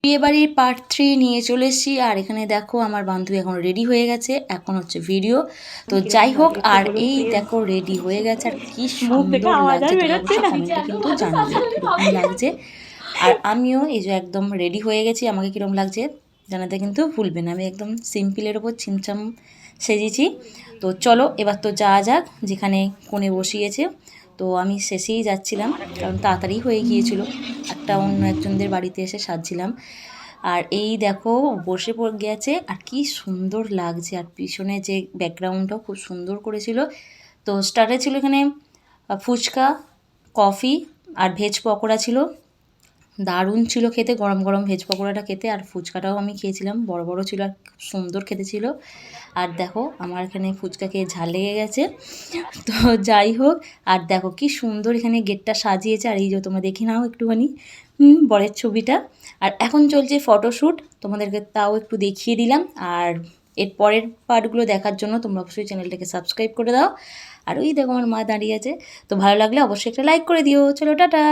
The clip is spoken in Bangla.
বিয়েবাড়ির পার্ট 3 নিয়ে চলে এসেছি। আর এখানে দেখো আমার বান্ধবী এখন রেডি হয়ে গেছে, এখন হচ্ছে ভিডিও। তো যাই হোক, আর এই দেখো রেডি হয়ে গেছে, আর কি সুন্দর লাগছে। তুমি অবশ্যই কমেন্টে কিন্তু জানাবে কীরকম লাগছে। আর আমিও এই যে একদম রেডি হয়ে গেছি, আমাকে কীরকম লাগছে জানাতে কিন্তু ভুলবেন। আমি একদম সিম্পলের ওপর ছিমছাম সেজেছি। তো চলো এবার তো যাওয়া যাক যেখানে কোণে বসিয়েছে। তো আমি শেষেই যাচ্ছিলাম, কারণ তাড়াতাড়ি হয়ে গিয়েছিল, একটা অন্য একজনদের বাড়িতে এসে সাজছিলাম। আর এই দেখো বসে পড়ে গেছে, আর কি সুন্দর লাগছে। আর পিছনে যে ব্যাকগ্রাউন্ডটাও খুব সুন্দর করেছিল। তো স্টার্টার ছিল এখানে ফুচকা, কফি আর ভেজ পকোড়া ছিল। দারুণ ছিল খেতে, গরম গরম ভেজ পকোড়াটা খেতে। আর ফুচকাটাও আমি খেয়েছিলাম, বড় বড় ছিল আর খুব সুন্দর খেতে ছিল। আর দেখো আমার এখানে ফুচকা খেয়ে ঝাল লেগে গেছে। তো যাই হোক, আর দেখো কি সুন্দর এখানে গেটটা সাজিয়েছে। আর এই যে তোমরা দেখে নাও একটুখানি বরের ছবিটা। আর এখন চলছে ফটোশ্যুট, তোমাদেরকে তাও একটু দেখিয়ে দিলাম। আর এর পরের পার্টগুলো দেখার জন্য তোমরা অবশ্যই চ্যানেলটাকে সাবস্ক্রাইব করে দাও। আর ওই দেখো আমার মা দাঁড়িয়ে আছে। তো ভালো লাগলে অবশ্যই একটা লাইক করে দিও। চলো টাটা।